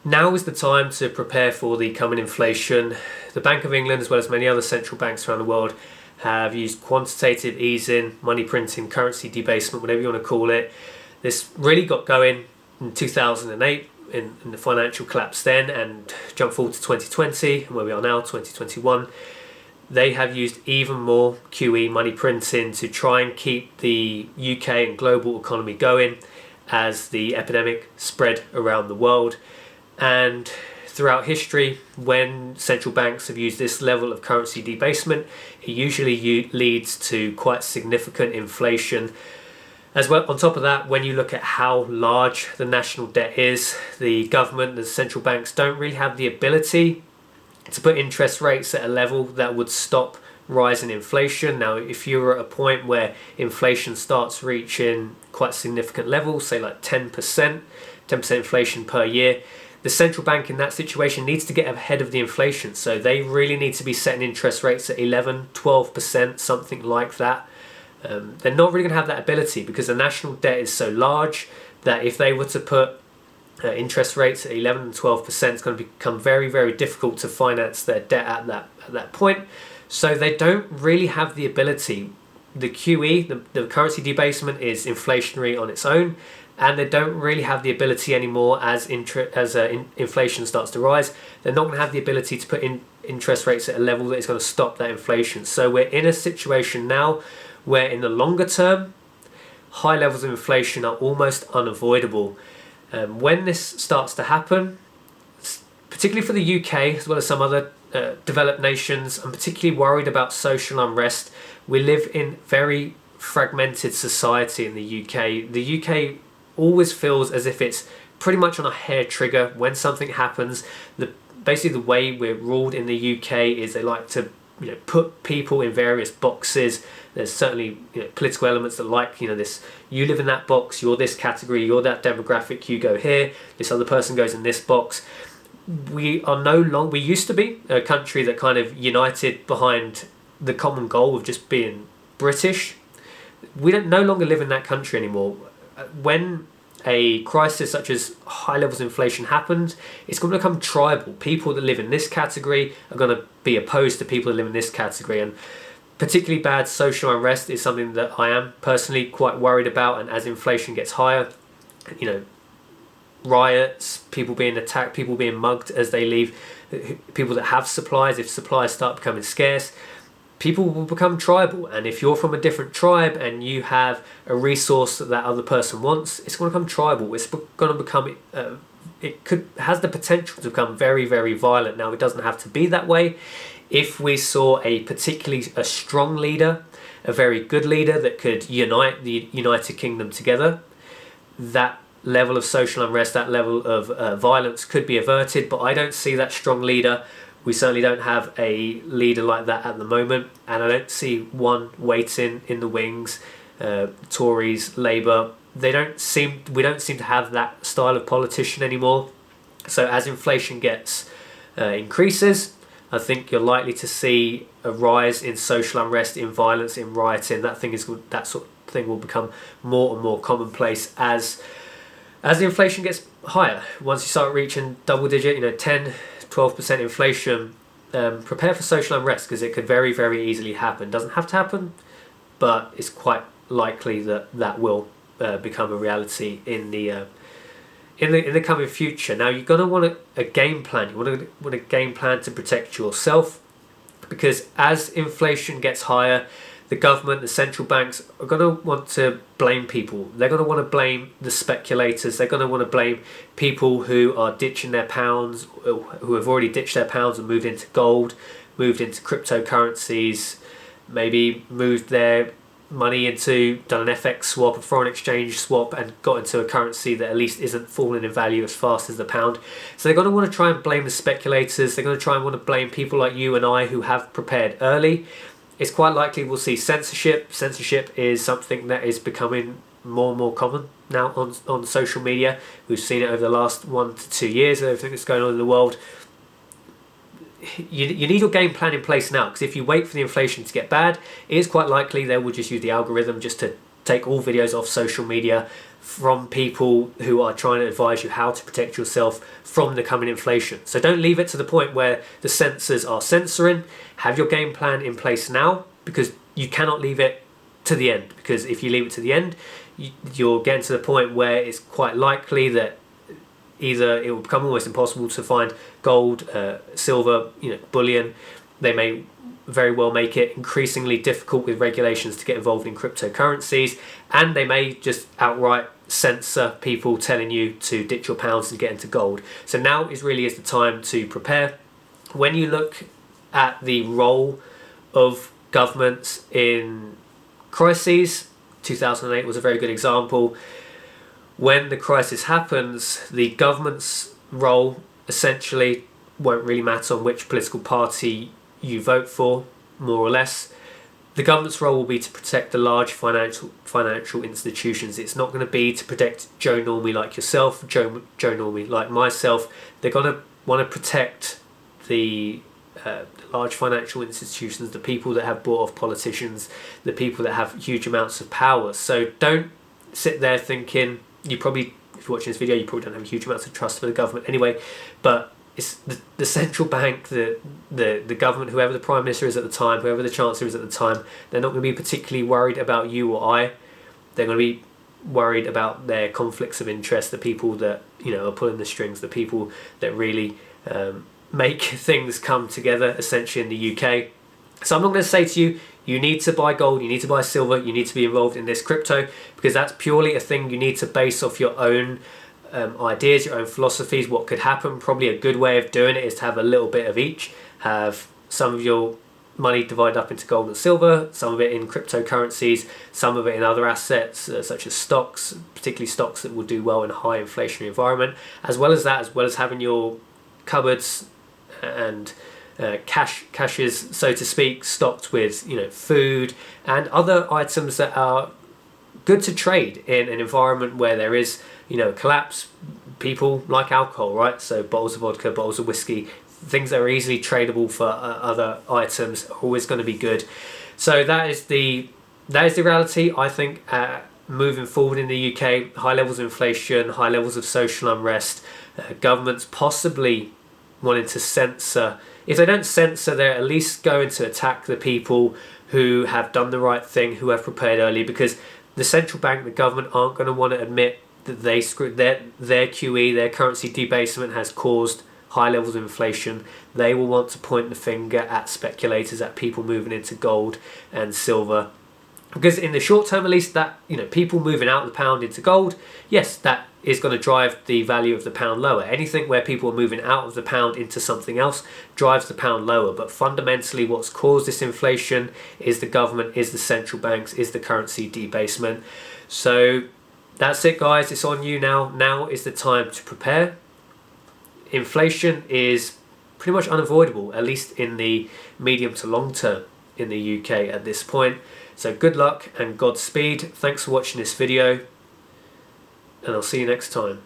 Now is the time to prepare for the coming inflation. The Bank of England, as well as many other central banks around the world, have used quantitative easing, money printing, currency debasement, whatever you want to call it. This really got going in 2008 in the financial collapse then, and jump forward to 2020, and where we are now, 2021. They have used even more QE, money printing, to try and keep the UK and global economy going as the epidemic spread around the world. And throughout history, when central banks have used this level of currency debasement, it usually leads to quite significant inflation. As well, on top of that, when you look at how large the national debt is, the government, the central banks don't really have the ability to put interest rates at a level that would stop rising inflation. Now, if you're at a point where inflation starts reaching quite significant levels, say like 10% inflation per year, the central bank in that situation needs to get ahead of the inflation. So they really need to be setting interest rates at 11, 12%, something like that. They're not really going to have that ability because the national debt is so large that if they were to put interest rates at 11 and 12%, it's going to become very, very difficult to finance their debt at that point. So they don't really have the ability. The QE, the currency debasement, is inflationary on its own, and they don't really have the ability anymore as inflation starts to rise. They're not going to have the ability to put in interest rates at a level that is going to stop that inflation. So we're in a situation now where in the longer term, high levels of inflation are almost unavoidable. When this starts to happen, particularly for the UK as well as some other developed nations, I'm particularly worried about social unrest. We live in very fragmented society in the UK. The UK always feels as if it's pretty much on a hair trigger when something happens. Basically the way we're ruled in the UK is they like to put people in various boxes. There's certainly political elements that like this, you live in that box, you're this category, you're that demographic, you go here, this other person goes in this box. We used to be a country that kind of united behind the common goal of just being British. We don't no longer live in that country anymore. When a crisis such as high levels of inflation happens, it's going to become tribal. People that live in this category are going to be opposed to people that live in this category, and particularly bad social unrest is something that I am personally quite worried about. And as inflation gets higher, riots, people being attacked, people being mugged as they leave, people that have supplies, if supplies start becoming scarce, people will become tribal. And if you're from a different tribe and you have a resource that other person wants, it's going to become tribal. It's going to become has the potential to become very, very violent. Now, it doesn't have to be that way. If we saw a strong leader, a very good leader that could unite the United Kingdom together, that level of social unrest, that level of violence could be averted. But I don't see that strong leader. We certainly don't have a leader like that at the moment, and I don't see one waiting in the wings. Tories, Labour, we don't seem to have that style of politician anymore. So as inflation increases, I think you're likely to see a rise in social unrest, in violence, in rioting. That sort of thing will become more and more commonplace as the inflation gets higher. Once you start reaching double digit, 10, 12% inflation, prepare for social unrest, because it could very, very easily happen. Doesn't have to happen, but it's quite likely that will become a reality in the coming future. Now, you're going to want a game plan. You want a game plan to protect yourself, because as inflation gets higher, the government, the central banks are going to want to blame people. They're going to want to blame the speculators. They're going to want to blame people who are ditching their pounds, who have already ditched their pounds and moved into gold, moved into cryptocurrencies, maybe moved their money done an FX swap, a foreign exchange swap, and got into a currency that at least isn't falling in value as fast as the pound. So they're going to want to try and blame the speculators. They're going to try and want to blame people like you and I who have prepared early. It's quite likely we'll see censorship. Censorship is something that is becoming more and more common now on social media. We've seen it over the last 1 to 2 years, everything that's going on in the world. You need your game plan in place now, because if you wait for the inflation to get bad, it is quite likely they will just use the algorithm just to take all videos off social media from people who are trying to advise you how to protect yourself from the coming inflation. So don't leave it to the point where the censors are censoring. Have your game plan in place now, because you cannot leave it to the end, because if you leave it to the end, you're getting to the point where it's quite likely that either it will become almost impossible to find gold, silver, bullion. They may very well make it increasingly difficult with regulations to get involved in cryptocurrencies, and they may just outright censor people telling you to ditch your pounds and get into gold. So now is the time to prepare. When you look at the role of governments in crises, 2008 was a very good example. When the crisis happens, the government's role essentially won't really matter on which political party you vote for, more or less. The government's role will be to protect the large financial institutions. It's not going to be to protect Joe Normie like yourself, Joe Normie like myself. They're going to want to protect the large financial institutions, the people that have bought off politicians, the people that have huge amounts of power. So don't sit there thinking, if you're watching this video, you probably don't have huge amounts of trust for the government anyway, but it's the central bank, the government, whoever the Prime Minister is at the time, whoever the Chancellor is at the time, they're not going to be particularly worried about you or I. They're going to be worried about their conflicts of interest, the people that are pulling the strings, the people that really make things come together, essentially, in the UK. So I'm not going to say to you, you need to buy gold, you need to buy silver, you need to be involved in this crypto, because that's purely a thing you need to base off your own ideas, your own philosophies, what could happen. Probably a good way of doing it is to have a little bit of each. Have some of your money divided up into gold and silver, some of it in cryptocurrencies, some of it in other assets such as stocks, particularly stocks that will do well in a high inflationary environment. As well as having your cupboards and caches, so to speak, stocked with food and other items that are good to trade in an environment where there is collapse. People like alcohol, right? So bottles of vodka, bottles of whiskey, things that are easily tradable for other items are always going to be good. So that is the reality, I think, moving forward in the UK. High levels of inflation, high levels of social unrest, governments possibly wanting to censor. If they don't censor, they're at least going to attack the people who have done the right thing, who have prepared early, because the central bank, the government, aren't going to want to admit that they screwed their QE, their currency debasement has caused high levels of inflation. They will want to point the finger at speculators, at people moving into gold and silver, because in the short term, at least, that people moving out of the pound into gold, yes, that is going to drive the value of the pound lower. Anything where people are moving out of the pound into something else drives the pound lower. But fundamentally, what's caused this inflation is the government, is the central banks, is the currency debasement. So that's it, guys. It's on you now. Now is the time to prepare. Inflation is pretty much unavoidable, at least in the medium to long term in the UK at this point. So good luck and Godspeed. Thanks for watching this video, and I'll see you next time.